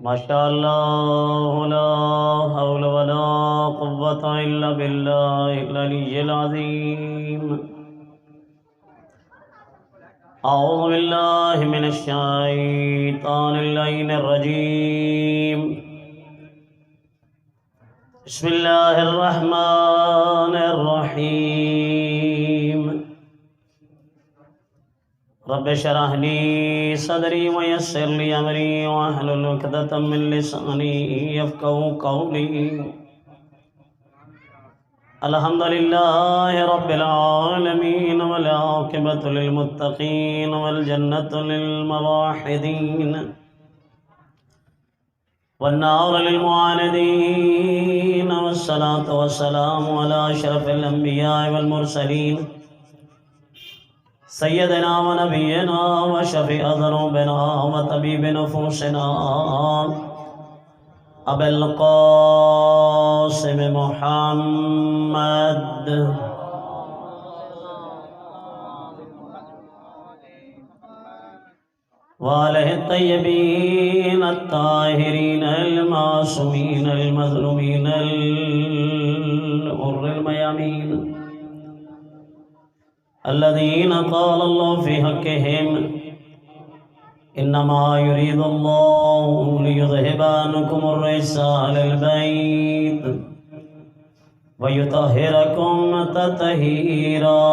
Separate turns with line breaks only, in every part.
ماشاء اللہ لا حول ولا قوة الا باللہ العلی العظیم۔ اعوذ باللہ من الشیطان اللعین الرجیم۔ بسم اللہ الرحمن الرحیم۔ رب اشرح لي صدري ويسر لي امري واحلل عقدة من لساني يفقهوا قولي۔ الحمد لله رب العالمين والعاقبة للمتقين والجنة للموحدين والنار للمعاندين، والصلاة والسلام على أشرف الأنبياء والمرسلين سیدنا و نبینا و شفیع ذنوبنا و طبیب نفوسنا ابی القاسم محمد وآلہ الطیبین الطاہرین المعصومین المظلومین الغر الميامين الذين قال الله في حقهم إنما يريد الله ليذهب عنكم الرجس أهل البيت ويطهركم تطهيرا۔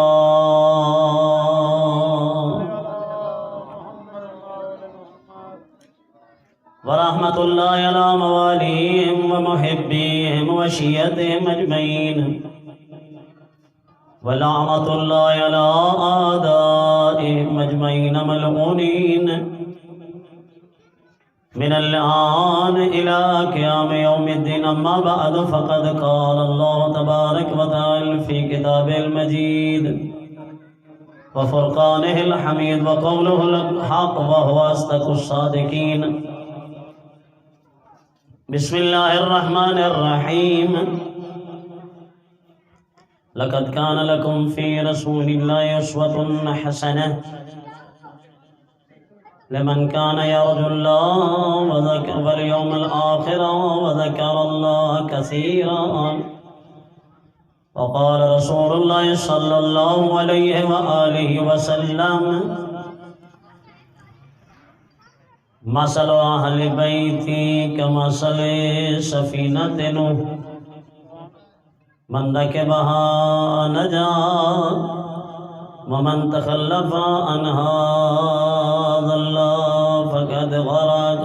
ورحمة الله على مواليهم ومحبيهم وشيعتهم أجمعين، ولعنة الله على أعدائهم أجمعين ملعونين من الآن إلى قيام يوم الدين۔ أما بعد، فقد قال الله تبارك وتعالى في كتابه المجيد وفرقانه الحميد وقوله الحق وهو أصدق الصادقين۔ بسم الله الرحمن الرحيم۔ لقد كان لكم في رسول الله أسوة حسنة لمن كان يرجو الله واليوم الآخر وذكر الله كثيرا۔ وقال رسول الله صلى الله عليه وآله وسلم: مثل أهل بيتي كمثل سفينة نوح من ركبها نجا ومن تخلف عنها ضل فقد غرق۔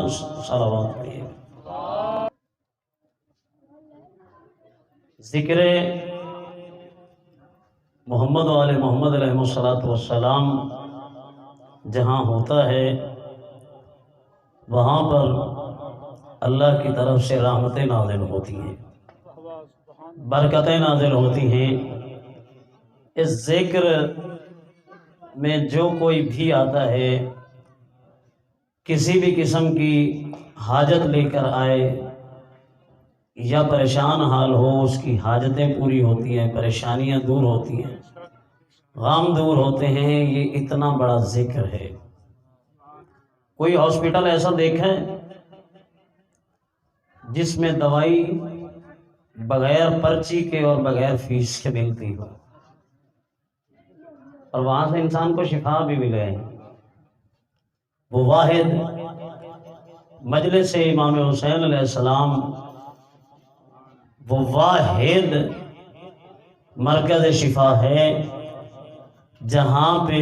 صلوات علیہ۔ ذکر محمد و آل محمد علیہ السلام جہاں ہوتا ہے وہاں پر اللہ کی طرف سے رحمتیں نازل ہوتی ہیں، برکتیں نازل ہوتی ہیں۔ اس ذکر میں جو کوئی بھی آتا ہے، کسی بھی قسم کی حاجت لے کر آئے یا پریشان حال ہو، اس کی حاجتیں پوری ہوتی ہیں، پریشانیاں دور ہوتی ہیں، غم دور ہوتے ہیں۔ یہ اتنا بڑا ذکر ہے۔ کوئی ہاسپٹل ایسا دیکھا ہے جس میں دوائی بغیر پرچی کے اور بغیر فیس کے ملتی ہو، اور وہاں سے انسان کو شفا بھی ملے؟ وہ واحد مجلس امام حسین علیہ السلام، وہ واحد مرکز شفا ہے جہاں پہ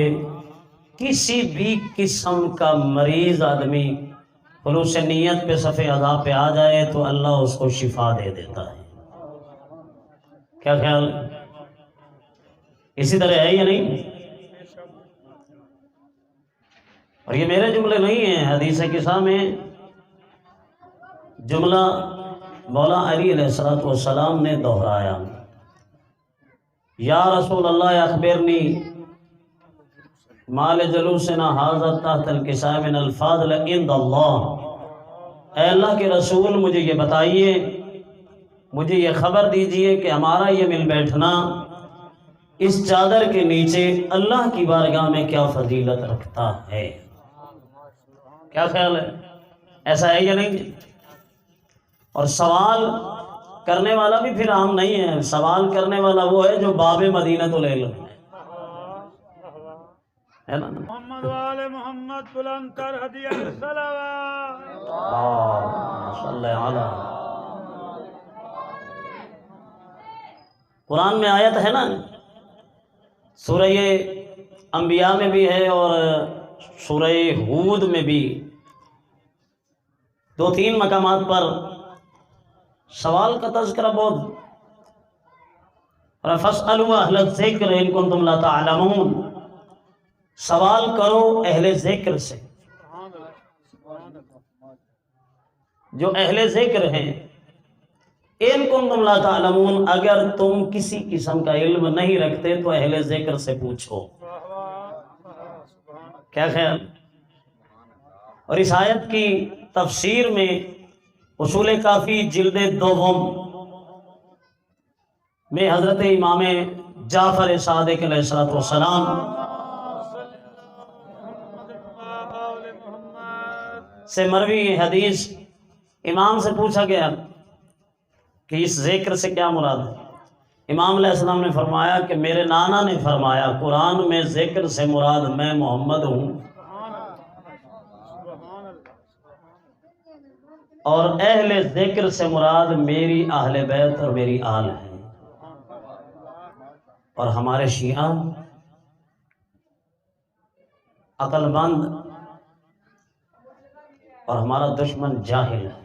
کسی بھی قسم کا مریض آدمی خلوص نیت پہ صف ادا پہ آ جائے تو اللہ اس کو شفا دے دیتا ہے۔ کیا خیال ہے؟ اسی طرح ہے یا نہیں؟ اور یہ میرے جملے نہیں ہیں، حدیث قصہ میں جملہ مولا علی علیہ السلام نے دہرایا: یا رسول اللہ اخبرنی مال جلوسنا ھذا تحت الکساء من الفاضل عند اللہ۔ اے اللہ کے رسول، مجھے یہ بتائیے، مجھے یہ خبر دیجئے کہ ہمارا یہ مل بیٹھنا اس چادر کے نیچے اللہ کی بارگاہ میں کیا فضیلت رکھتا ہے؟ کیا خیال ہے؟ ایسا ہے یا نہیں؟ اور سوال کرنے والا بھی پھر عام نہیں ہے، سوال کرنے والا وہ ہے جو باب مدینۃ العلم ہے نا۔
محمد والے محمد بلند کر ہدیہ صلوات۔
اللہم صلی علی۔ قرآن میں آیت ہے نا، سورہ انبیاء میں بھی ہے اور سورہ ہود میں بھی، 2-3 مقامات پر سوال کا تذکرہ بہت۔ فَاسْأَلُوا أَهْلَ الذِّكْرِ إِن كُنتُمْ لَا تَعْلَمُونَ، سوال کرو اہل ذکر سے، جو اہل ذکر ہیں۔ ان کنتم لا تعلمون، اگر تم کسی قسم کا علم نہیں رکھتے تو اہل ذکر سے پوچھو۔ کیا خیال؟ اور اس آیت کی تفسیر میں اصول کافی جلد 2 میں حضرت امام جعفر صادق علیہ السلام سے مروی حدیث، امام سے پوچھا گیا کہ اس ذکر سے کیا مراد ہے؟ امام علیہ السلام نے فرمایا کہ میرے نانا نے فرمایا قرآن میں ذکر سے مراد میں محمد ہوں، اور اہل ذکر سے مراد میری اہل بیت اور میری آل ہے۔ اور ہمارے شیعہ عقل مند اور ہمارا دشمن جاہل ہے۔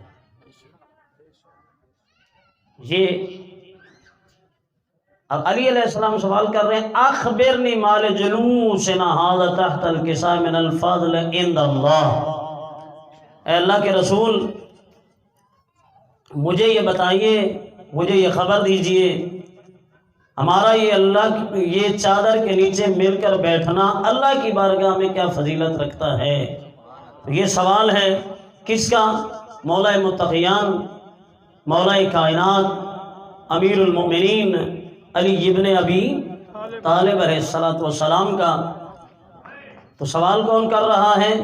یہ اب علی علیہ السلام سوال کر رہے ہیں، اخبرنی مال جلوسنا ھذا تحت الکساء من الفضل عند اللہ، اے اللہ کے رسول مجھے یہ بتائیے، مجھے یہ خبر دیجئے، ہمارا یہ اللہ یہ چادر کے نیچے مل کر بیٹھنا اللہ کی بارگاہ میں کیا فضیلت رکھتا ہے؟ یہ سوال ہے کس کا؟ مولا متقیان، مولا کائنات، امیر المؤمنین علی ابن ابی طالب علیہ السلام کا۔ تو سوال کون کر رہا ہے؟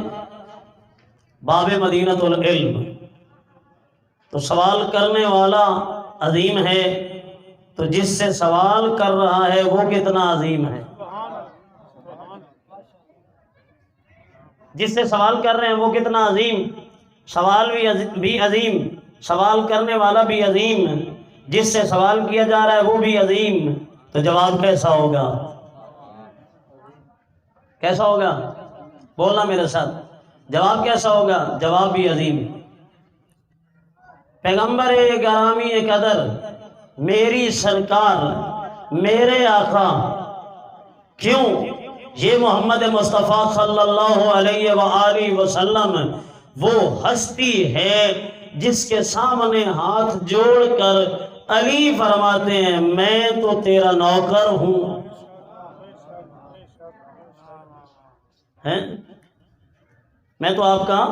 باب مدینۃ العلم۔ تو سوال کرنے والا عظیم ہے، تو جس سے سوال کر رہا ہے وہ کتنا عظیم ہے؟ جس سے سوال کر رہے ہیں وہ کتنا عظیم؟ سوال بھی عظیم، سوال کرنے والا بھی عظیم، جس سے سوال کیا جا رہا ہے وہ بھی عظیم، تو جواب کیسا ہوگا؟ کیسا ہوگا؟ بولنا میرے ساتھ، جواب کیسا ہوگا؟ جواب بھی عظیم۔ پیغمبر گرامی قدر، میری سرکار، میرے آقا، کیوں؟ یہ محمد مصطفیٰ صلی اللہ علیہ وآلہ وسلم وہ ہستی ہے جس کے سامنے ہاتھ جوڑ کر علی فرماتے ہیں میں تو تیرا نوکر ہوں، میں تو آپ کا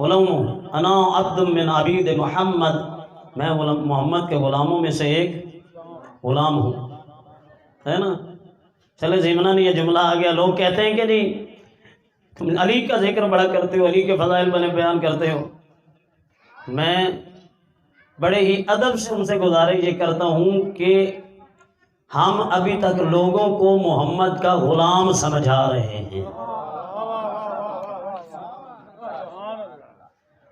غلام ہوں، انا عبد من عبید محمد، میں محمد کے غلاموں میں سے ایک غلام ہوں، ہے نا؟ چلے ضمناً یہ جملہ آ گیا۔ لوگ کہتے ہیں کہ نہیں تم علی کا ذکر بڑا کرتے ہو، علی کے فضائل بنے بیان کرتے ہو، میں بڑے ہی ادب سے ان سے گزارش یہ کرتا ہوں کہ ہم ابھی تک لوگوں کو محمد کا غلام سمجھا رہے ہیں۔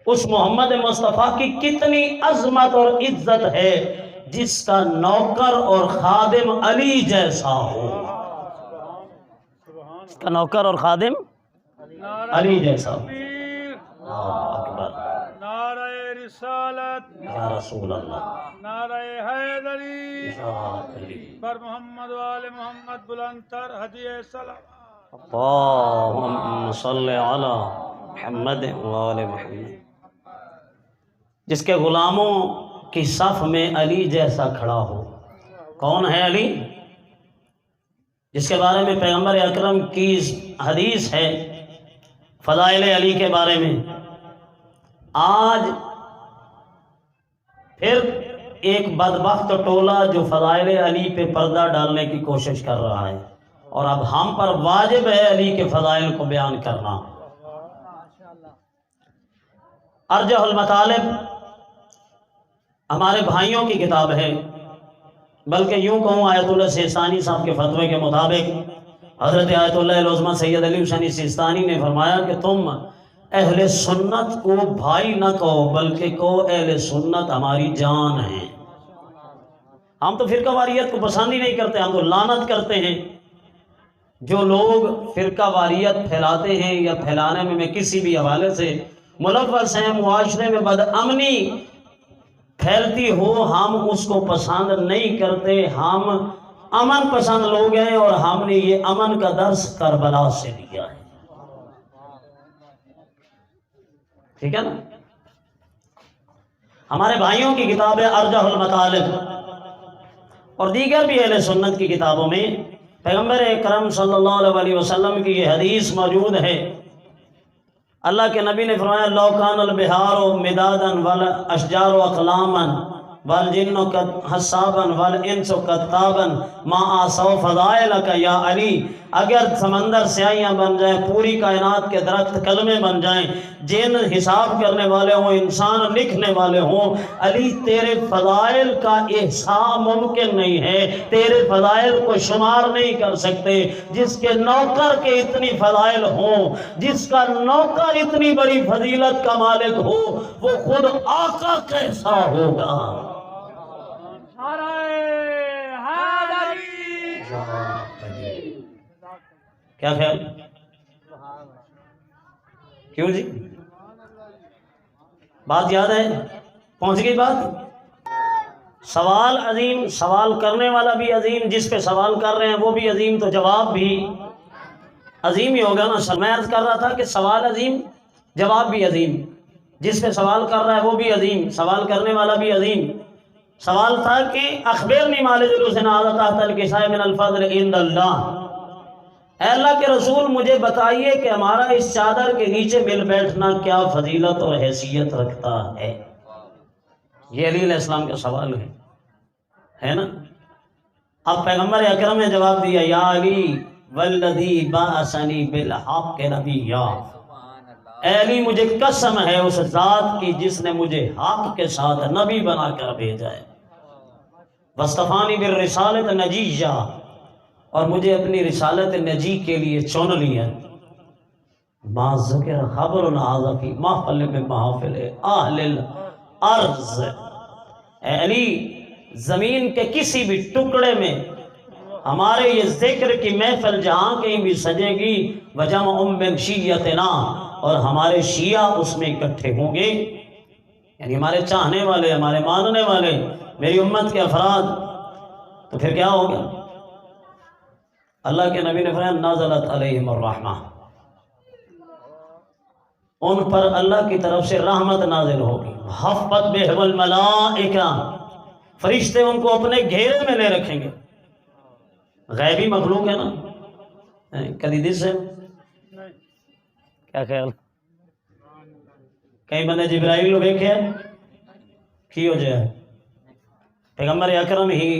اس محمد مصطفیٰ کی کتنی عظمت اور عزت ہے جس کا نوکر اور خادم علی جیسا ہو، اس کا نوکر اور خادم علی جیسا ہو۔ اللہ اکبر،
نعرہ رسالت
یا رسول اللہ،
نعرہ حیدری
یا علی،
بر محمد وآل محمد بلند تر ہدیہ صلوات۔
اللہم صلی علی محمد وآل محمد۔ جس کے غلاموں کی صف میں علی جیسا کھڑا ہو، کون ہے علی؟ جس کے بارے میں پیغمبر اکرم کی حدیث ہے فضائل علی کے بارے میں۔ آج پھر ایک بدبخت ٹولہ جو فضائل علی پہ پردہ ڈالنے کی کوشش کر رہا ہے، اور اب ہم پر واجب ہے علی کے فضائل کو بیان کرنا۔ ارجح المطالب ہمارے بھائیوں کی کتاب ہے، بلکہ یوں کہوں آیت اللہ سیستانی صاحب کے فتوے کے مطابق حضرت آیت اللہ العظمہ سید علی حسینی سیستانی نے فرمایا کہ تم اہل سنت کو بھائی نہ کہو، بلکہ کہو اہل سنت ہماری جان ہے۔ ہم تو فرقہ واریت کو پسند ہی نہیں کرتے، ہم تو لعنت کرتے ہیں۔ جو لوگ فرقہ واریت پھیلاتے ہیں یا پھیلانے میں کسی بھی حوالے سے ملوث ہیں، معاشرے میں بدامنی پھیلتی ہو، ہم اس کو پسند نہیں کرتے۔ ہم امن پسند لوگ ہیں اور ہم نے یہ امن کا درس کربلا سے لیا ہے، ٹھیک ہے نا؟ ہمارے بھائیوں کی کتاب ہے ارجح المطالب اور دیگر بھی اہل سنت کی کتابوں میں پیغمبر اکرم صلی اللہ علیہ وسلم کی یہ حدیث موجود ہے۔ اللہ کے نبی نے فرمایا لو کان البحار مدادا والاشجار اقلاما والجن حسابا والانس کتابا ما آسوا فضائلک یا علی، اگر سمندر سیاہیاں بن جائیں، پوری کائنات کے درخت کلمے بن جائیں، جن حساب کرنے والے ہوں، انسان لکھنے والے ہوں، علی تیرے فضائل کا احصاء ممکن نہیں ہے، تیرے فضائل کو شمار نہیں کر سکتے۔ جس کے نوکر کے اتنی فضائل ہوں، جس کا نوکر اتنی بڑی فضیلت کا مالک ہو، وہ خود آقا کیسا ہوگا؟ کیا خیال؟ کیوں جی؟ بات یاد ہے؟ پہنچ گئی بات؟ سوال عظیم، سوال کرنے والا بھی عظیم، جس پہ سوال کر رہے ہیں وہ بھی عظیم، تو جواب بھی عظیم ہی ہوگا نا۔ میں عرض کر رہا تھا کہ سوال عظیم، جواب بھی عظیم، جس پہ سوال کر رہا ہے وہ بھی عظیم، سوال کرنے والا بھی عظیم۔ سوال تھا کہ اخبرنی ما لجلوسنا ھذا تحت الکساء من الفضل عند اللہ، اے اللہ کے رسول مجھے بتائیے کہ ہمارا اس چادر کے نیچے مل بیٹھنا کیا فضیلت اور حیثیت رکھتا ہے۔ یہ علی علیہ السلام کا سوال ہے نا؟ اب پیغمبر اکرم نے جواب دیا یا علی والذی بعثنی بالحق نبیا، اے علی مجھے قسم ہے اس ذات کی جس نے مجھے حق کے ساتھ نبی بنا کر بھیجا ہے، واصطفانی بالرسالۃ نجیہ، اور مجھے اپنی رسالت نجی کے لیے چن لیا۔ ما ذکر خبر ھذا فی محفل من محافل اہل الارض، اے علی زمین کے کسی بھی ٹکڑے میں ہمارے یہ ذکر کی محفل جہاں کہیں بھی سجے گی، وجمع من شیعتنا، اور ہمارے شیعہ اس میں اکٹھے ہوں گے، یعنی ہمارے چاہنے والے، ہمارے ماننے والے، میری امت کے افراد، تو پھر کیا ہوگا؟ اللہ کے نبی نے فرمایا نازلت علیہم الرحمہ، ان پر اللہ کی طرف سے رحمت نازل ہوگی، حفت بہم الملائکہ، فرشتے ان کو اپنے گھیرے میں لے رکھیں گے۔ غیبی مخلوق ہے نا، کدی دس ہے کیا خیال؟ کئی بندے جبرائیل کو دیکھے کی ہو جائے، پیغمبر اکرم ہی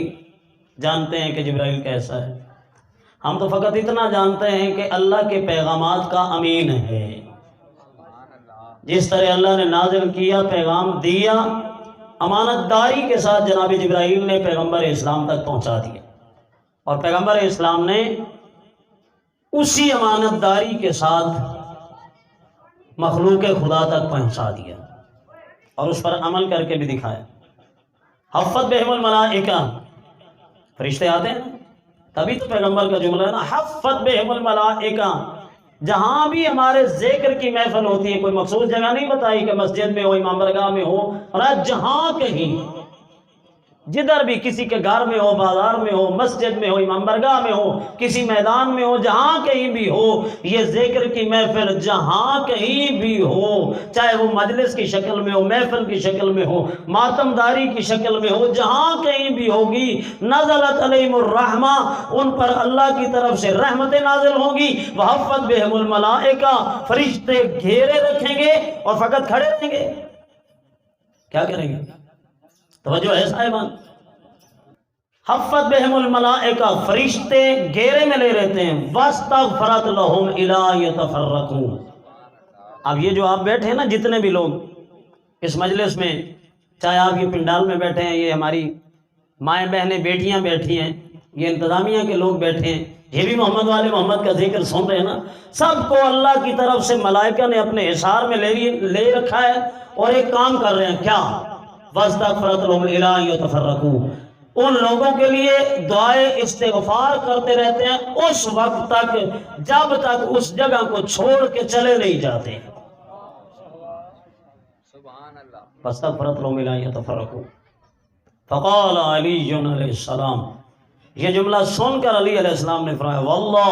جانتے ہیں کہ جبرائیل کیسا ہے۔ ہم تو فقط اتنا جانتے ہیں کہ اللہ کے پیغامات کا امین ہے، جس طرح اللہ نے نازل کیا، پیغام دیا، امانت داری کے ساتھ جناب جبرائیل نے پیغمبر اسلام تک پہنچا دیا، اور پیغمبر اسلام نے اسی امانت داری کے ساتھ مخلوق خدا تک پہنچا دیا اور اس پر عمل کر کے بھی دکھایا۔ حفت بہم الملائکہ، فرشتے آتے ہیں، تبھی تو پیغمبر کا جملہ ہے نا، حفت بہم الملائکہ، جہاں بھی ہمارے ذکر کی محفل ہوتی ہے، کوئی مخصوص جگہ نہیں بتائی کہ مسجد میں ہو، امام برگاہ میں ہو، اور جہاں کہیں جدھر بھی، کسی کے گھر میں ہو، بازار میں ہو، مسجد میں ہو، امام برگاہ میں ہو، کسی میدان میں ہو، جہاں کہیں بھی ہو، یہ ذکر کی محفل جہاں کہیں بھی ہو، چاہے وہ مجلس کی شکل میں ہو، محفل کی شکل میں ہو، ماتمداری کی شکل میں ہو، جہاں کہیں بھی ہوگی، نزلت علیہم الرحمہ، ان پر اللہ کی طرف سے رحمتیں نازل ہوں گی، وحفت بہم الملائکہ، فرشتے گھیرے رکھیں گے اور فقط کھڑے رہیں گے، کیا کریں گے؟ توجہ ہے صاحبان، حفت بہم الملائکہ، فرشتے گھیرے میں لے رہتے ہیں، واستغفرت لہم الی یتفرقون۔ اب یہ جو آپ بیٹھے ہیں نا، جتنے بھی لوگ اس مجلس میں چاہے آپ یہ پنڈال میں بیٹھے ہیں، یہ ہماری مائیں بہنیں بیٹیاں بیٹھی ہیں، یہ انتظامیہ کے لوگ بیٹھے ہیں، یہ بھی محمد والے محمد کا ذکر سن رہے ہیں نا، سب کو اللہ کی طرف سے ملائکہ نے اپنے حصار میں لے رکھا ہے اور ایک کام کر رہے ہیں، کیا؟ وَاسْتَغْفَرَتْ لَهُمْ إِلَىٰ أَن يَتَفَرَّقُوا، ان لوگوں کے لیے دعائے استغفار کرتے رہتے ہیں اس وقت تک جب تک اس جگہ کو چھوڑ کے چلے نہیں جاتے۔ فَاسْتَغْفَرَتْ لَهُمْ إِلَىٰ أَن يَتَفَرَّقُوا فَقَالَ عَلِيٌّ علیہ السلام، یہ جملہ سن کر علی علیہ السلام نے فرمایا واللہ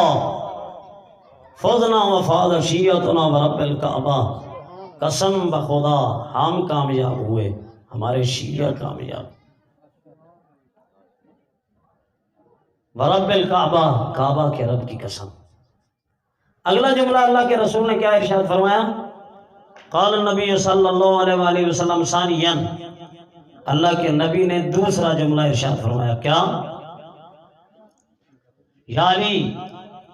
فضنا وفاض شیعتنا ورب الکعبہ، قسم بخدا ہم کامیاب ہوئے، ہمارے شیعہ کامیاب، ورب الکعبہ، کعبہ کے رب کی قسم۔ اگلا جملہ اللہ کے رسول نے کیا ارشاد فرمایا؟ قال النبی صلی اللہ علیہ وآلہ وسلم ثانیاً، اللہ کے نبی نے دوسرا جملہ ارشاد فرمایا، کیا؟ یا علی،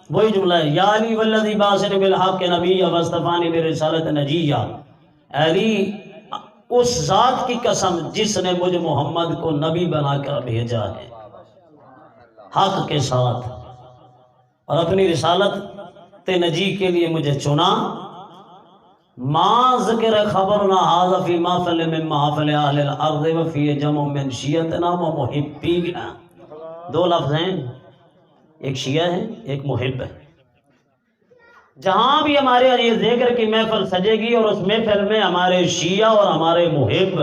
وہی جملہ ہے، یا علی والذی بعثنی بالحق نبی واصطفانی برسالۃ نجیہ، علی اس ذات کی قسم جس نے مجھ محمد کو نبی بنا کر بھیجا ہے حق کے ساتھ اور اپنی رسالت نجی کے لیے مجھے چنا، ما ذکر خبرنا ھذا فی محفل من محافل اہل الارض وفی جمع من شیعتنا و محبینا، دو لفظ ہیں، ایک شیعہ ہے ایک محب ہے۔ جہاں بھی ہمارے یہ ذکر کی محفل سجے گی اور اس محفل میں ہمارے شیعہ اور ہمارے محب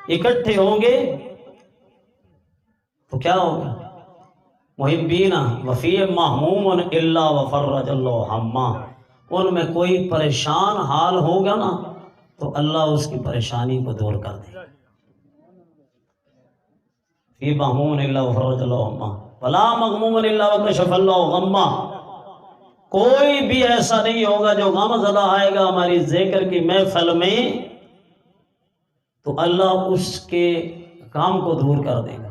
اکٹھے ہوں گے تو کیا ہوگا؟ محبینا وفی محموم الا وفرج اللہ ہما، ان میں کوئی پریشان حال ہوگا نا تو اللہ اس کی پریشانی کو دور کر دے گا۔ فی محموم الا وفرج اللہ ہما ولا مغموم الا وکشف اللہ غما، کوئی بھی ایسا نہیں ہوگا جو غم زدہ آئے گا ہماری ذکر کی محفل میں تو اللہ اس کے غم کو دور کر دے گا۔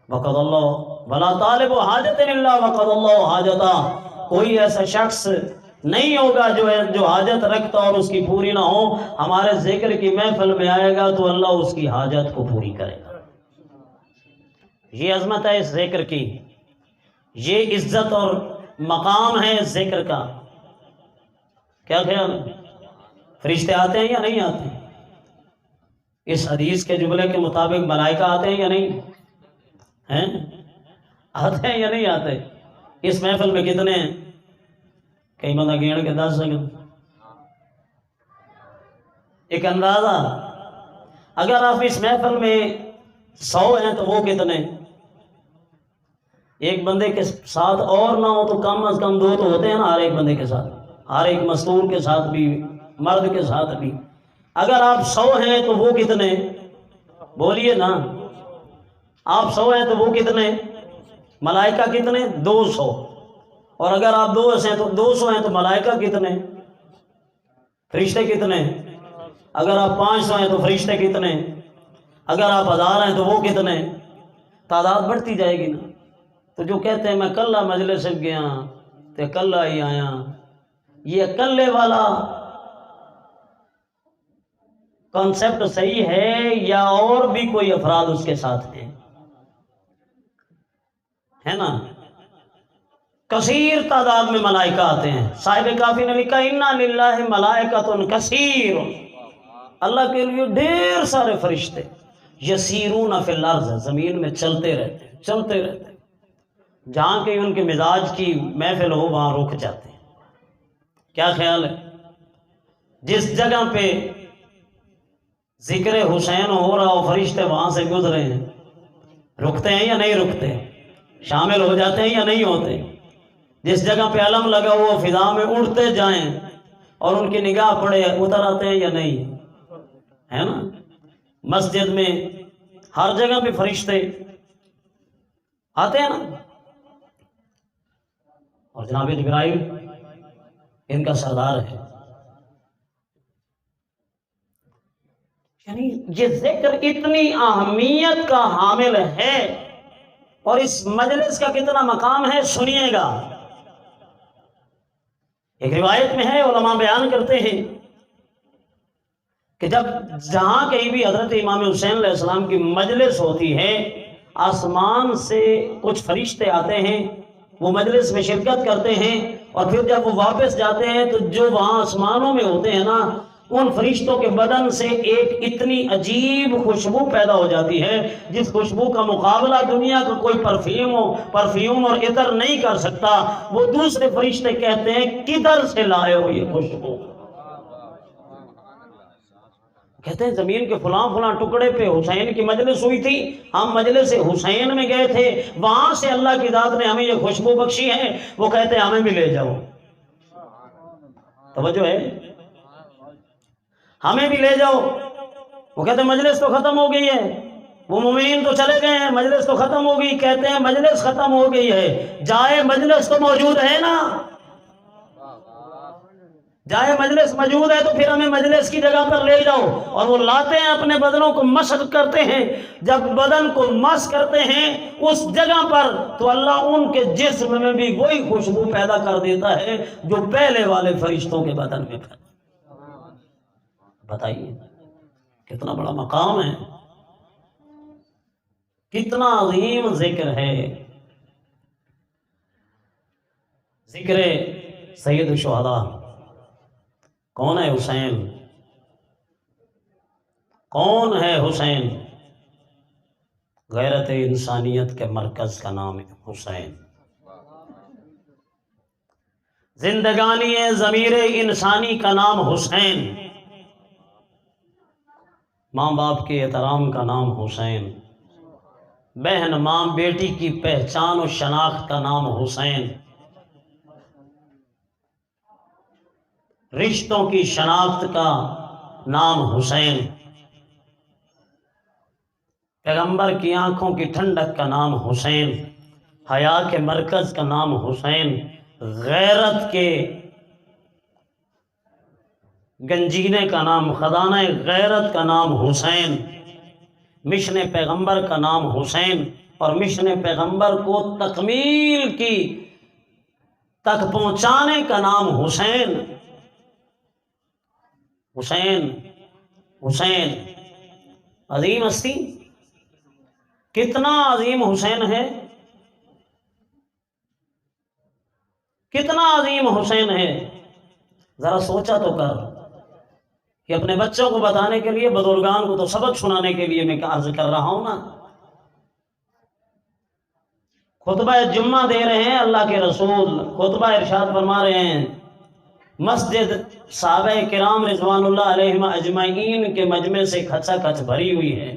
وقد اللہ ولا طالب حاجت الا وقد اللہ حاجتہ، کوئی ایسا شخص نہیں ہوگا جو حاجت رکھتا اور اس کی پوری نہ ہو، ہمارے ذکر کی محفل میں آئے گا تو اللہ اس کی حاجت کو پوری کرے گا۔ یہ عظمت ہے اس ذکر کی، یہ عزت اور مقام ہے اس ذکر کا۔ کیا خیال ہے؟ فرشتے آتے ہیں یا نہیں آتے؟ اس حدیث کے جملے کے مطابق ملائکہ آتے ہیں یا نہیں ہیں؟ آتے ہیں یا نہیں آتے؟ اس محفل میں کتنے ہیں؟ کئی بندہ گین کے 10 سکتے، ایک اندازہ۔ اگر آپ اس محفل میں 100 ہیں تو وہ کتنے؟ ایک بندے کے ساتھ اور نہ ہو تو کم از کم 2 تو ہوتے ہیں نا ہر ایک بندے کے ساتھ، ہر ایک مستور کے ساتھ بھی، مرد کے ساتھ بھی۔ اگر آپ 100 ہیں تو وہ کتنے؟ بولیے نا، آپ 100 ہیں تو وہ کتنے؟ ملائکہ کتنے؟ 200۔ اور اگر آپ 200 ہیں تو 200 ہیں تو ملائکہ کتنے؟ فرشتے کتنے؟ اگر آپ 500 ہیں تو فرشتے کتنے؟ اگر آپ 1000 ہیں تو وہ کتنے؟ تعداد بڑھتی جائے گی نا۔ تو جو کہتے ہیں میں کلہ مجلس گیا تو کلہ ہی آیا، یہ کلے والا کانسیپٹ صحیح ہے یا اور بھی کوئی افراد اس کے ساتھ ہیں؟ ہے نا؟ کثیر تعداد میں ملائکہ آتے ہیں۔ صاحب کافی نے لکھا اِنَّا لِلَّهِ مَلَائِکَةٌ کثیر، اللہ کے لیے ڈھیر سارے فرشتے، یسیرون فی الارض، زمین میں چلتے رہتے ہیں، چلتے رہتے ہیں، جہاں کہ ان کے مزاج کی محفل ہو وہاں رک جاتے ہیں۔ کیا خیال ہے؟ جس جگہ پہ ذکر حسین ہو رہا ہو فرشتے وہاں سے گزرے ہیں، رکتے ہیں یا نہیں رکتے؟ شامل ہو جاتے ہیں یا نہیں ہوتے؟ جس جگہ پہ علم لگا ہوا فضا میں اڑتے جائیں اور ان کی نگاہ پڑے اتر آتے ہیں یا نہیں؟ ہے نا؟ مسجد میں ہر جگہ پہ فرشتے آتے ہیں نا۔ اور جناب جبرائیل ان کا سردار ہے۔ یعنی یہ ذکر اتنی اہمیت کا حامل ہے اور اس مجلس کا کتنا مقام ہے سنیے گا۔ ایک روایت میں ہے، علماء بیان کرتے ہیں کہ جب جہاں کہیں بھی حضرت امام حسین علیہ السلام کی مجلس ہوتی ہے، آسمان سے کچھ فرشتے آتے ہیں، وہ مجلس میں شرکت کرتے ہیں، اور پھر جب وہ واپس جاتے ہیں تو جو وہاں آسمانوں میں ہوتے ہیں نا، ان فرشتوں کے بدن سے ایک اتنی عجیب خوشبو پیدا ہو جاتی ہے جس خوشبو کا مقابلہ دنیا کا کوئی پرفیوم اور عطر نہیں کر سکتا۔ وہ دوسرے فرشتے کہتے ہیں کدھر سے لائے ہو یہ خوشبو؟ کہتے ہیں زمین کے فلاں فلاں ٹکڑے پہ حسین کی مجلس ہوئی تھی، ہم مجلس حسین میں گئے تھے، وہاں سے اللہ کی ذات نے ہمیں یہ خوشبو بخشی ہے۔ وہ کہتے ہیں ہمیں بھی لے جاؤ۔ توجہ ہے؟ ہمیں بھی لے جاؤ۔ وہ کہتے ہیں مجلس تو ختم ہو گئی ہے، وہ مومنین تو چلے گئے ہیں، مجلس تو ختم ہو گئی۔ کہتے ہیں مجلس ختم ہو گئی ہے، جائے مجلس تو موجود ہے نا، جائے مجلس موجود ہے تو پھر ہمیں مجلس کی جگہ پر لے جاؤ۔ اور وہ لاتے ہیں، اپنے بدنوں کو مسح کرتے ہیں۔ جب بدن کو مسح کرتے ہیں اس جگہ پر تو اللہ ان کے جسم میں بھی وہی خوشبو پیدا کر دیتا ہے جو پہلے والے فرشتوں کے بدن میں پیدا۔ بتائیے کتنا بڑا مقام ہے، کتنا عظیم ذکر ہے۔ ذکر سید الشہداء کون ہے؟ حسین۔ کون ہے حسین؟ غیرت انسانیت کے مرکز کا نام ہے حسین۔ زندگانی ضمیر انسانی کا نام حسین، ماں باپ کے احترام کا نام حسین، بہن ماں بیٹی کی پہچان و شناخت کا نام حسین، رشتوں کی شناخت کا نام حسین، پیغمبر کی آنکھوں کی ٹھنڈک کا نام حسین، حیا کے مرکز کا نام حسین، غیرت کے گنجینے کا نام، خزانہ غیرت کا نام حسین، مشن پیغمبر کا نام حسین، اور مشن پیغمبر کو تکمیل کی تک پہنچانے کا نام حسین۔ حسین حسین عظیم ہستی، کتنا عظیم حسین ہے، کتنا عظیم حسین ہے۔ ذرا سوچا تو کر کہ اپنے بچوں کو بتانے کے لیے، بزرگان کو تو سبق سنانے کے لیے میں عرض کر رہا ہوں نا۔ خطبہ جمعہ دے رہے ہیں اللہ کے رسول، خطبہ ارشاد فرما رہے ہیں، مسجد صحابہ کرام رضوان اللہ علیہم اجمعین کے مجمع سے کھچا کھچ بھری ہوئی ہے۔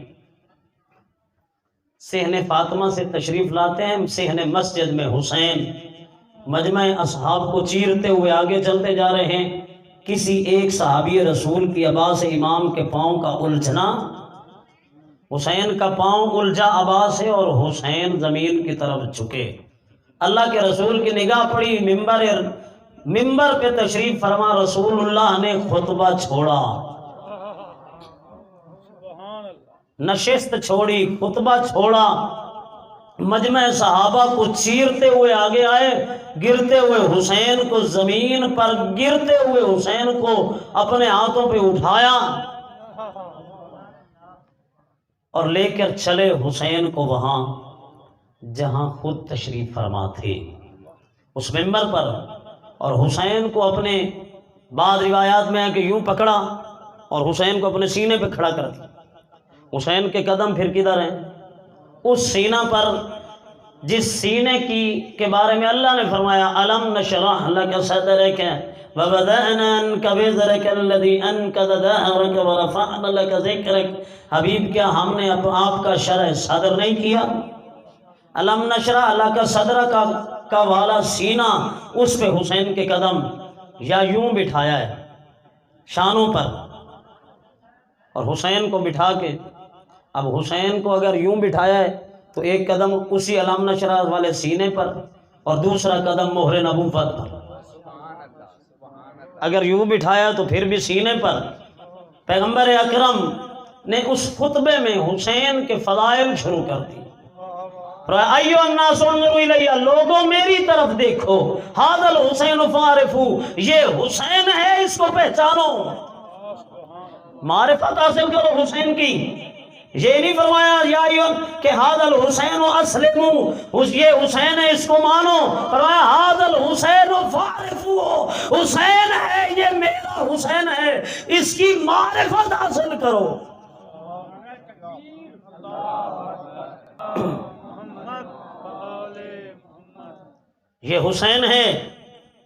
صحن فاطمہ سے تشریف لاتے ہیں، صحن مسجد میں حسین، مجمع اصحاب کو چیرتے ہوئے آگے چلتے جا رہے ہیں۔ کسی ایک صحابی رسول کی ابا سے امام کے پاؤں کا الجھنا، حسین کا پاؤں الجھا ابا سے اور حسین زمین کی طرف جھکے۔ اللہ کے رسول کی نگاہ پڑی، ممبر پہ تشریف فرما رسول اللہ نے خطبہ چھوڑا، نشست چھوڑی، خطبہ چھوڑا، مجمع صحابہ کو چیرتے ہوئے آگے آئے، گرتے ہوئے حسین کو زمین پر، گرتے ہوئے حسین کو اپنے ہاتھوں پہ اٹھایا اور لے کر چلے حسین کو وہاں جہاں خود تشریف فرما تھے، اس ممبر پر۔ اور حسین کو اپنے بعض روایات میں ہے کہ یوں پکڑا اور حسین کو اپنے سینے پہ کھڑا کر دیا۔ حسین کے قدم پھر کدھر ہیں؟ اس سینہ پر جس سینے کے بارے میں اللہ نے فرمایا الم نشرح لک صدرک ووضعنا عنک وزرک الذی انقض ظہرک ورفعنا لک ذکرک۔ حبیب کیا ہم نے آپ کا شرح صدر نہیں کیا؟ الم نشرح لک صدرک کا والا سینہ، اس پہ حسین کے قدم یا یوں بٹھایا ہے شانوں پر، اور حسین کو بٹھا کے، اب حسین کو اگر یوں بٹھایا ہے تو ایک قدم اسی علم نشرح والے سینے پر اور دوسرا قدم مہر نبوت پر، اگر یوں بٹھایا تو پھر بھی سینے پر۔ پیغمبر اکرم نے اس خطبے میں حسین کے فضائل شروع کر دی۔ ایھا الناس انظروا الی، لوگوں میری طرف دیکھو، ھذا الحسین فاعرفوا، یہ حسین ہے، اس کو پہچانو۔ معرفت حاصل کرو حسین کی. یہ نہیں فرمایا یا کہ حاض الحسین اسلموا، یہ حسین ہے اس کو مانو. فرمایا حاض الحسین فعرفوہ، حسین ہے یہ میرا حسین ہے، اس کی معرفت حاصل کرو. یہ حسین ہے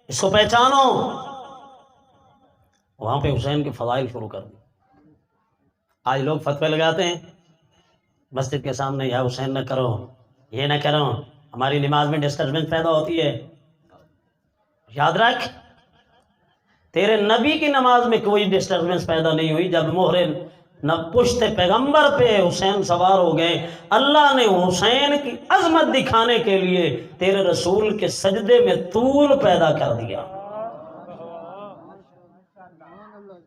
اس کو پہچانو. وہاں پہ حسین کے فضائل شروع کر دی. آج لوگ فتوے لگاتے ہیں مسجد کے سامنے، یا حسین نہ کرو، یہ نہ کرو، ہماری نماز میں ڈسٹربنس پیدا ہوتی ہے. یاد رکھ تیرے نبی کی نماز میں کوئی ڈسٹربنس پیدا نہیں ہوئی. جب مہر نہ پشت پیغمبر پہ حسین سوار ہو گئے، اللہ نے حسین کی عظمت دکھانے کے لیے تیرے رسول کے سجدے میں طول پیدا کر دیا.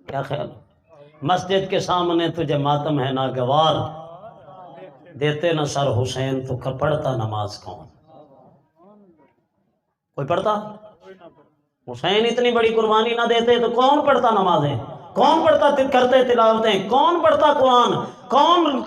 کیا خیال؟ مسجد کے سامنے تجھے ماتم ہے ناگوار، دیتے نہ سر حسین تو پڑھتا نماز کون؟ کوئی پڑھتا؟ حسین اتنی بڑی قربانی نہ دیتے تو کون پڑھتا نمازیں؟ کون پڑھتا کرتے تلاوتیں؟ کون پڑھتا قرآن؟ کون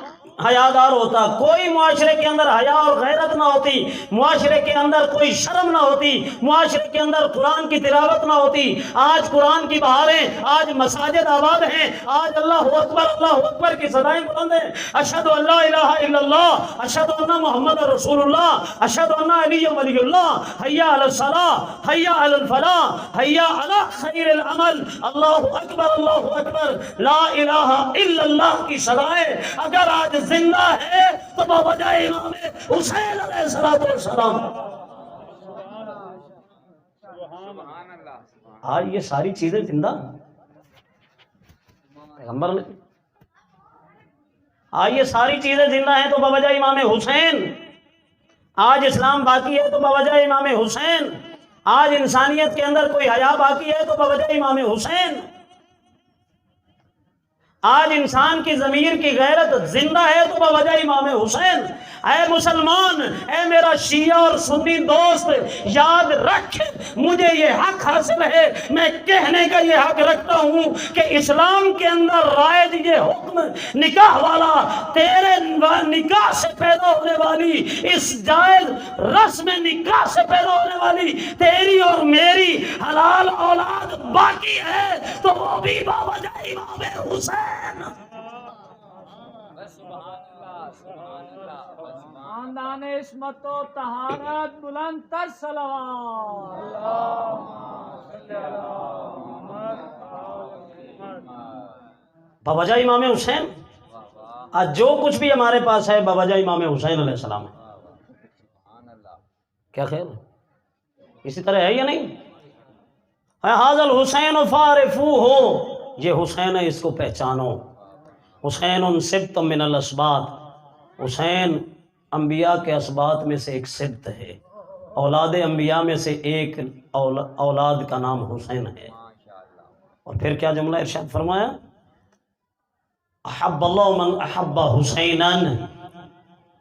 حیادار ہوتا؟ کوئی معاشرے کے اندر حیا اور غیرت نہ ہوتی، معاشرے کے اندر کوئی شرم نہ ہوتی، معاشرے کے اندر قرآن کی تلاوت نہ ہوتی. آج قرآن کی بہاریں، آج مساجد آباد ہیں، آج اللہ اکبر کی صدائیں بلند ہیں. اشہد ان لا الہ الا اللہ، اشہد ان محمد رسول اللہ، اشہد ان علی ولی اللہ، حی علی الصلاۃ، حی علی الفلاح، حی علی خیر العمل. اللہ اکبر، لا الہ الا اللہ کی صدائیں اگر آج زندہ ہے تو بوجہ امام حسین علیہ السلام. آج یہ ساری چیزیں زندہ پیغمبر نے، آج یہ ساری چیزیں زندہ ہیں تو بوجہ امام حسین. آج اسلام باقی ہے تو بوجہ امام حسین. آج انسانیت کے اندر کوئی حیا باقی ہے تو بوجہ امام حسین. آج انسان کی ضمیر کی غیرت زندہ ہے تو بوجہ امام حسین. اے مسلمان، اے میرا شیعہ اور سنی دوست، یاد رکھ مجھے یہ حق حاصل ہے، میں کہنے کا یہ حق رکھتا ہوں کہ اسلام کے اندر رائج یہ حکم نکاح والا، تیرے نکاح سے پیدا ہونے والی، اس جائز رسم نکاح سے پیدا ہونے والی تیری اور میری حلال اولاد باقی ہے تو وہ بھی بوجہ امام حسین.
خاندان عصمت و طہارت، بلند تر صلوات.
بوجہ امام حسین. آج جو کچھ بھی ہمارے پاس ہے بوجہ امام حسین علیہ السلام ہے. کیا خیال ہے؟ اسی طرح ہے یا نہیں؟ حاض الحسین فعرفوہ، یہ حسین ہے اس کو پہچانو. حسین سبط من الاسباط، حسین انبیاء کے اسباط میں سے ایک سبط ہے. اولاد انبیاء میں سے ایک اولاد کا نام حسین ہے. اور پھر کیا جملہ ارشاد فرمایا؟ احب اللہ من احب حسینا،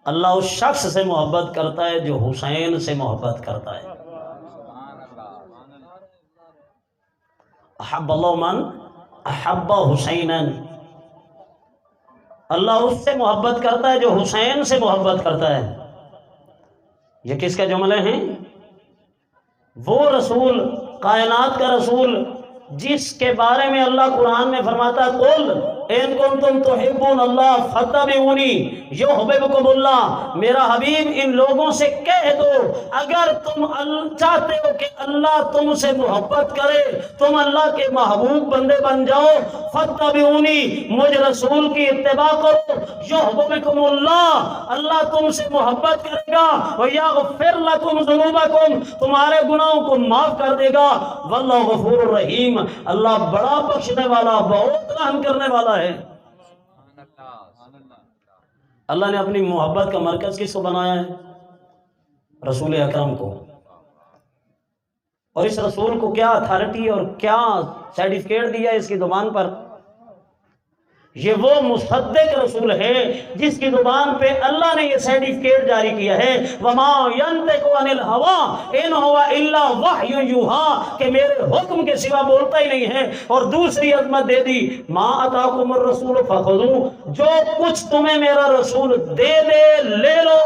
اللہ اس شخص سے محبت کرتا ہے جو حسین سے محبت کرتا ہے. احب اللہ من احب حسینا، اللہ اس سے محبت کرتا ہے جو حسین سے محبت کرتا ہے. یہ کس کے جملے ہیں؟ وہ رسول، کائنات کا رسول، جس کے بارے میں اللہ قرآن میں فرماتا ہے قل ان کنتم تحبون اللہ فاتبعونی یحببکم اللہ. میرا حبیب ان لوگوں سے کہہ دو اگر تم چاہتے ہو کہ اللہ تم سے محبت کرے، تم اللہ کے محبوب بندے بن جاؤ، فاتبعونی، مجھ رسول کی اتباع کرو، یحببکم اللہ، اللہ تم سے محبت کرے گا، ویغفر لکم ذنوبکم، تمہارے گناہوں کو معاف کر دے گا، واللہ غفور الرحیم، اللہ بڑا بخشنے والا، بہت رحم کرنے والا ہے. اللہ نے اپنی محبت کا مرکز کس کو بنایا ہے؟ رسول اکرم کو. اور اس رسول کو کیا اتھارٹی اور کیا سرٹیفکیٹ دیا اس کی زبان پر؟ یہ وہ مصدق رسول ہے جس کی زبان پہ اللہ نے یہ سرٹیفکیٹ جاری کیا ہے وما ينطق عن الهوى ان هو الا وحی یوحی کہ میرے حکم کے سوا بولتا ہی نہیں ہے. اور دوسری عظمت دے دی ما اتاکم الرسول فخذوه جو کچھ تمہیں میرا رسول دے دے لے لو.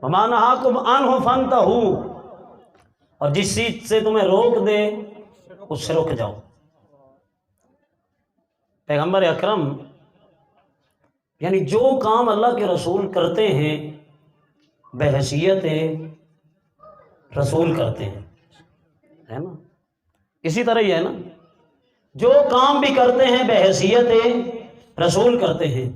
وما نہاکم عنہ فانتہوا اور جس چیز سے تمہیں روک دے اس سے رک جاؤ. پیغمبر اکرم یعنی جو کام اللہ کے رسول کرتے ہیں بحیثیت رسول کرتے ہیں ہے نا. اسی طرح ہی ہے نا جو کام بھی کرتے ہیں بحیثیت رسول کرتے ہیں.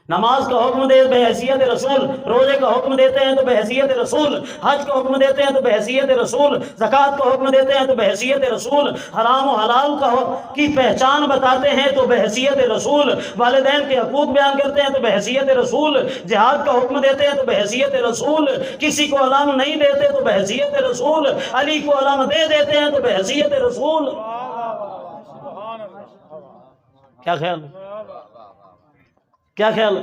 نماز کا حکم دے بحیثیت رسول, روزے کا حکم دیتے ہیں تو بحیثیت رسول, حج کا حکم دیتے ہیں تو بحیثیت رسول, زکوٰۃ کا حکم دیتے ہیں تو بحیثیت رسول, حرام و حلال کی پہچان بتاتے ہیں تو بحیثیت رسول, والدین کے حقوق بیان کرتے ہیں تو بحیثیت رسول, جہاد کا حکم دیتے ہیں تو بحیثیت رسول, کسی کو علم نہیں دیتے تو بحیثیت رسول, علی کو علم دے دیتے ہیں تو بحیثیت رسول. کیا خیال ہے؟ کیا خیال ہے؟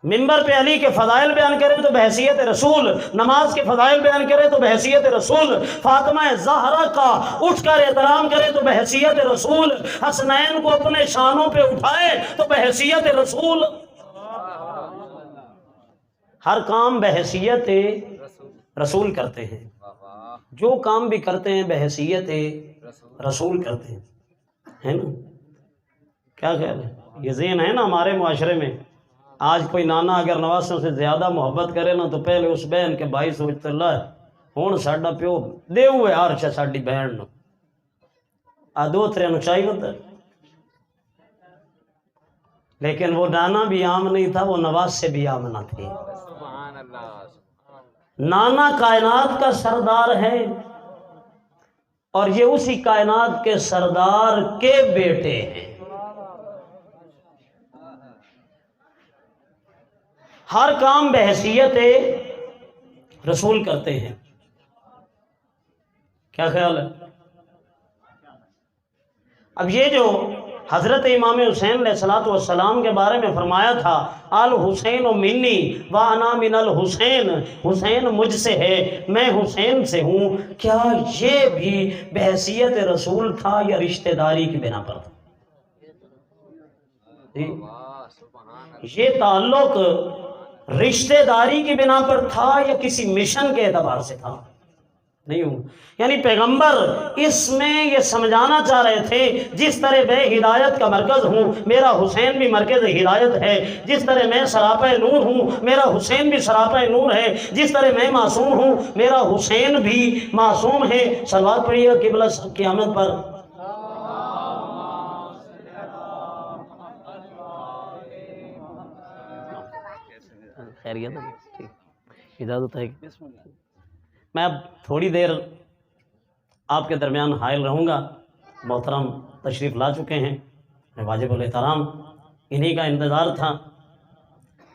منبر پہ علی کے فضائل بیان کریں تو بحیثیت رسول, نماز کے فضائل بیان کریں تو بحیثیت رسول, فاطمہ زہرا کا اٹھ کر احترام کریں تو بحیثیت رسول, حسنین کو اپنے شانوں پہ اٹھائے تو بحیثیت رسول. ہر کام بحیثیت رسول کرتے ہیں, جو کام بھی کرتے ہیں بحیثیت رسول کرتے ہیں, ہے نا. کیا خیال ہے؟ یہ ذہن ہے نا ہمارے معاشرے میں. آج کوئی نانا اگر نواسوں سے زیادہ محبت کرے نا تو پہلے اس بہن کے بھائی سوچتے اللہ ہون ساڈا پیو دے ہوئے عرش ہے ساڈی بہن نو دو ترے نو چاہیے ہوتا ہے. لیکن وہ نانا بھی عام نہیں تھا, وہ نواز سے بھی عام نہ تھے. نانا کائنات کا سردار ہے اور یہ اسی کائنات کے سردار کے بیٹے ہیں. ہر کام بحیثیت رسول کرتے ہیں. کیا خیال ہے؟ اب یہ جو حضرت امام حسین علیہ السلام کے بارے میں فرمایا تھا الحسین منی وانا من الحسین, حسین مجھ سے ہے میں حسین سے ہوں, کیا یہ بھی بحیثیت رسول تھا یا رشتہ داری کی بنا پر تھا؟ یہ تعلق رشتہ داری کی بنا پر تھا یا کسی مشن کے اعتبار سے تھا؟ نہیں ہوں. یعنی پیغمبر اس میں یہ سمجھانا چاہ رہے تھے جس طرح میں ہدایت کا مرکز ہوں میرا حسین بھی مرکز ہدایت ہے, جس طرح میں سراپہ نور ہوں میرا حسین بھی سراپہ نور ہے, جس طرح میں معصوم ہوں میرا حسین بھی معصوم ہے. صلوات پڑھیے قبلہ قیامت پر. خیریت ہے؟ ٹھیک, اجازت ہے. میں اب تھوڑی دیر آپ کے درمیان حائل رہوں گا. محترم تشریف لا چکے ہیں, واجب الاحترام انہی کا انتظار تھا.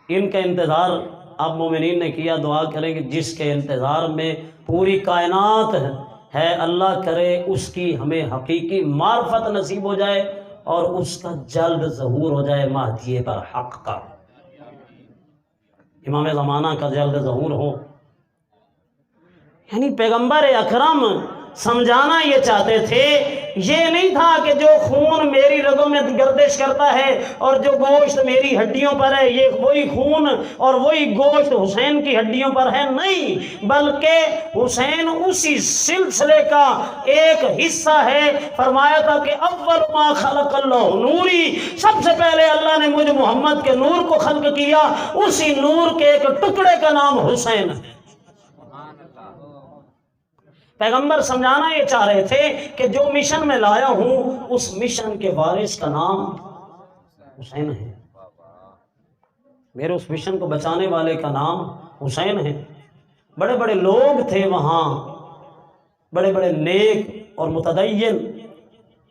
ان کا انتظار آپ مومنین نے کیا. دعا کریں کہ جس کے انتظار میں پوری کائنات ہے اللہ کرے اس کی ہمیں حقیقی معرفت نصیب ہو جائے اور اس کا جلد ظہور ہو جائے مہدی برحق کا, امام زمانہ کا جلد ظہور ہو. یعنی پیغمبر اکرم سمجھانا یہ چاہتے تھے, یہ نہیں تھا کہ جو خون میری رگوں میں گردش کرتا ہے اور جو گوشت میری ہڈیوں پر ہے یہ وہی خون اور وہی گوشت حسین کی ہڈیوں پر ہے. نہیں, بلکہ حسین اسی سلسلے کا ایک حصہ ہے. فرمایا تھا کہ اول ما خلق اللہ نوری, سب سے پہلے اللہ نے مجھ محمد کے نور کو خلق کیا, اسی نور کے ایک ٹکڑے کا نام حسین ہے. پیغمبر سمجھانا یہ چاہ رہے تھے کہ جو مشن میں لایا ہوں اس مشن کے وارث کا نام حسین ہے, میرے اس مشن کو بچانے والے کا نام حسین ہے. بڑے بڑے لوگ تھے وہاں, بڑے بڑے نیک اور متدین,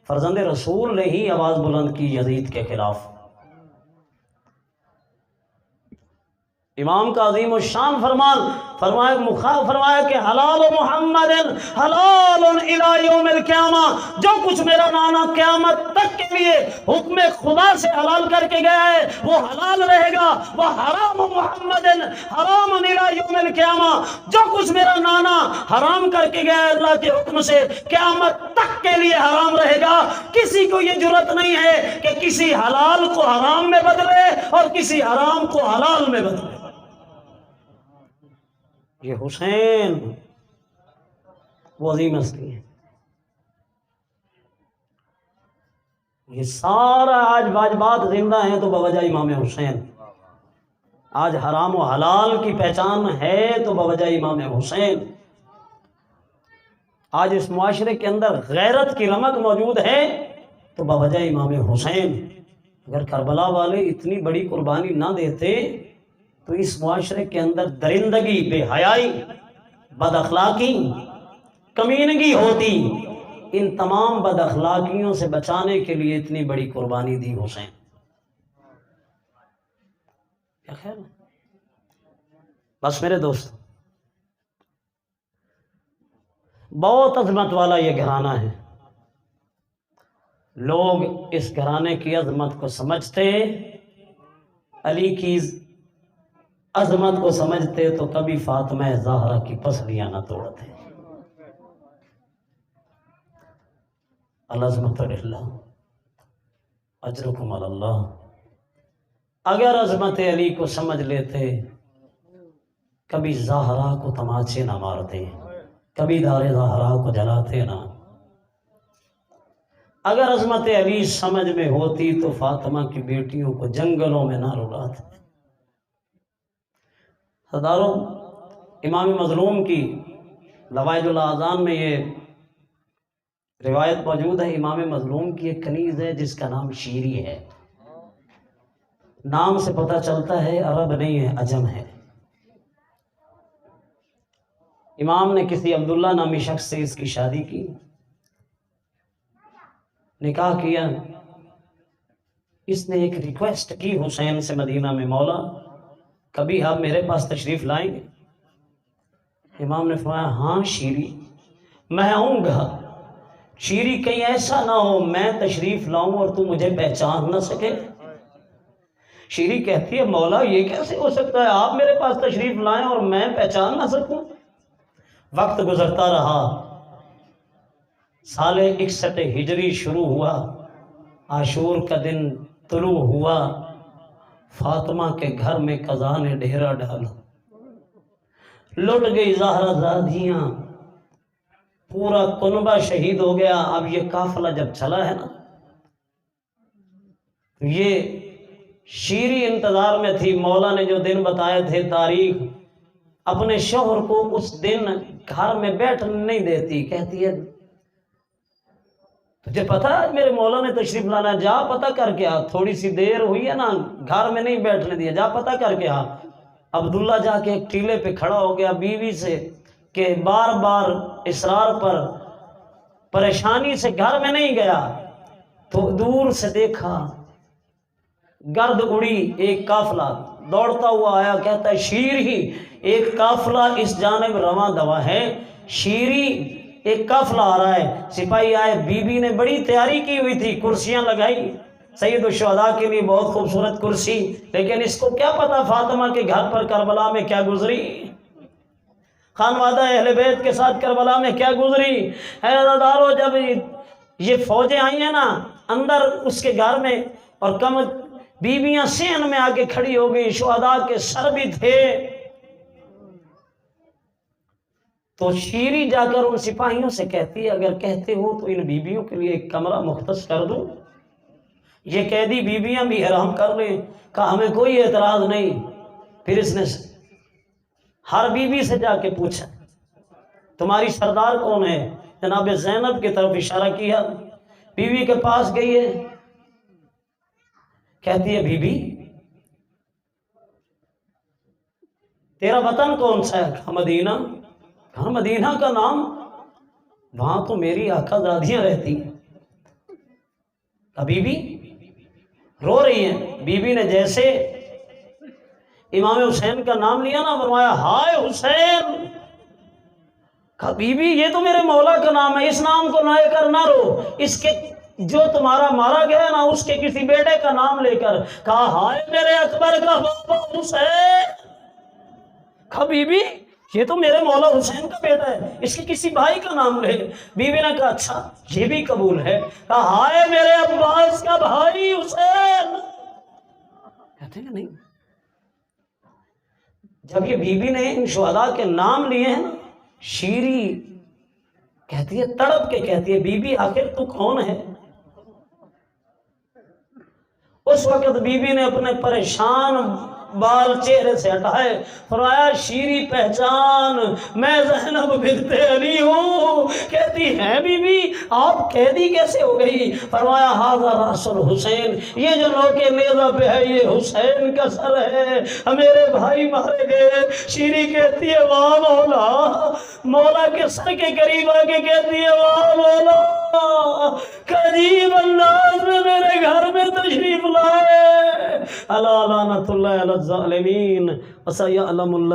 فرزند رسول نے ہی آواز بلند کی یزید کے خلاف. امام کا عظیم الشان فرمان فرمایا کہ حلال محمد حلال الی یوم القیامہ، جو کچھ میرا نانا قیامت تک کے لیے حکم خدا سے حلال کر کے گیا ہے وہ حلال رہے گا، وہ حرام محمد حرام الی یوم القیامہ، جو کچھ میرا نانا حرام کر کے گیا ہے اللہ کے حکم سے قیامت تک کے لیے حرام رہے گا۔ کسی کو یہ جرأت نہیں ہے کہ کسی حلال کو حرام میں بدلے اور کسی حرام کو حلال میں بدلے۔ یہ حسین وہ عظیم ہستی ہے۔ یہ سارا آج واجبات زندہ ہیں تو بوجہ امام حسین۔ آج حرام و حلال کی پہچان ہے تو بوجہ امام حسین۔ آج اس معاشرے کے اندر غیرت کی رمق موجود ہے تو بوجہ امام حسین۔ اگر کربلا والے اتنی بڑی قربانی نہ دیتے تو اس معاشرے کے اندر درندگی، بے حیائی، بد اخلاقی، کمینگی ہوتی۔ ان تمام بد اخلاقیوں سے بچانے کے لیے اتنی بڑی قربانی دی حسین۔ کیا خیال ہے؟ بس میرے دوست، بہت عظمت والا یہ گھرانہ ہے۔ لوگ اس گھرانے کی عظمت کو سمجھتے، علی کی عظمت کو سمجھتے تو کبھی فاطمہ زہرا کی پسلیاں نہ توڑتے۔ العظمت للہ اجرکم علی اللہ۔ اگر عظمت علی کو سمجھ لیتے کبھی زہرا کو تماچے نہ مارتے، کبھی دار زہرا کو جلاتے نہ۔ اگر عظمت علی سمجھ میں ہوتی تو فاطمہ کی بیٹیوں کو جنگلوں میں نہ رلاتے۔ سرداروں، امام مظلوم کی لوائد الاذان میں یہ روایت موجود ہے۔ امام مظلوم کی ایک کنیز ہے جس کا نام شیری ہے۔ نام سے پتہ چلتا ہے عرب نہیں ہے، عجم ہے۔ امام نے کسی عبداللہ نامی شخص سے اس کی شادی کی، نکاح کیا۔ اس نے ایک ریکویسٹ کی حسین سے مدینہ میں، مولا کبھی آپ میرے پاس تشریف لائیں گے؟ امام نے فرمایا ہاں شیری میں آؤں گا، شیری کہیں ایسا نہ ہو میں تشریف لاؤں اور تو مجھے پہچان نہ سکے۔ شیری کہتی ہے مولا یہ کیسے ہو سکتا ہے، آپ میرے پاس تشریف لائیں اور میں پہچان نہ سکوں؟ وقت گزرتا رہا، سال 61 ہجری شروع ہوا، عاشور کا دن طلوع ہوا، فاطمہ کے گھر میں قضا نے ڈیرا ڈالا، لٹ گئی زہرا زادیاں، پورا کنبہ شہید ہو گیا۔ اب یہ قافلہ جب چلا ہے نا، یہ شیری انتظار میں تھی، مولا نے جو دن بتائے تھے تاریخ، اپنے شوہر کو اس دن گھر میں بیٹھنے نہیں دیتی، کہتی ہے تجھے پتہ ہے میرے مولا نے تشریف لانا، جا پتہ کر کے آ، تھوڑی سی دیر ہوئی ہے نا گھر میں نہیں بیٹھنے دیا، جا پتہ کر کے آ۔ عبداللہ جا کے ایک ٹیلے پہ کھڑا ہو گیا بیوی سے کہ بار بار اصرار پر پریشانی سے گھر میں نہیں گیا، تو دور سے دیکھا گرد اڑی، ایک قافلہ دوڑتا ہوا آیا، کہتا ہے شیر ہی ایک قافلہ اس جانب رواں دوا ہے، شیری ایک قافلہ آ رہا ہے۔ سپاہی آئے، بی بی نے بڑی تیاری کی ہوئی تھی، کرسیاں لگائی، سید الشہداء کے لیے بہت خوبصورت کرسی، لیکن اس کو کیا پتا فاطمہ کے گھر پر کربلا میں کیا گزری، خانوادہ اہل بیت کے ساتھ کربلا میں کیا گزری۔ اے عزیزدارو، جب یہ فوجیں آئی ہیں نا اندر اس کے گھر میں، اور کم بیویاں صحن میں آ کے کھڑی ہو گئی، شہداء کے سر بھی تھے، تو شیری جا کر ان سپاہیوں سے کہتی ہے اگر کہتے ہو تو ان بیویوں کے لیے ایک کمرہ مختص کر دوں، یہ قیدی بیویاں بھی حرام کر لیں۔ کہا ہمیں کوئی اعتراض نہیں۔ پھر اس نے ہر بیوی سے جا کے پوچھا تمہاری سردار کون ہے، جناب زینب کی طرف اشارہ کیا، بیوی کے پاس گئی ہے، کہتی ہے بی بی تیرا وطن کون سا ہے؟ کہا مدینہ۔ کہا مدینہ کا نام، وہاں تو میری آقا زادیاں رہتی ہیں۔ کہا بی بی رو رہی ہیں، بی بی نے جیسے امام حسین کا نام لیا نا، فرمایا ہائے حسین. کہا بی بی یہ تو میرے مولا کا نام ہے، اس نام کو لے کر نہ رو، اس کے جو تمہارا مارا گیا نا اس کے کسی بیٹے کا نام لے کر. کہا ہائے میرے اکبر کا بابا حسین. کہا بی بی یہ تو میرے مولا حسین کا بیٹا ہے، اس کے کسی بھائی کا نام لے. بی بی نے کہا اچھا یہ بھی قبول ہے. کہا ہائے میرے عباس کا بھائی حسین. کہتے ہیں کہ نہیں، جب یہ بی بی نے ان شہداء کے نام لیے ہیں نا، شیری کہتی ہے، تڑپ کے کہتی ہے بی بی آخر تو کون ہے؟ اس وقت بی بی نے اپنے پریشان بال چہرے سے ہٹائے، فرمایا شیری پہچان، میں زینب بنت علی ہوں. کہتی ہے بی بی آپ قیدی کیسے ہو گئی؟ فرمایا ھذا راس الحسین، یہ جو نوکے نیزہ پہ ہے یہ حسین کا سر ہے، میرے بھائی مارے گئے. شیری کہتی ہے واہ مولا، مولا کے سر کے قریب آ کے کہتی ہے واہ مولا، قریب انداز میں میرے گھر میں تشریف لائے. الا لعنت اللہ علی الظالمین وسیعلم الذین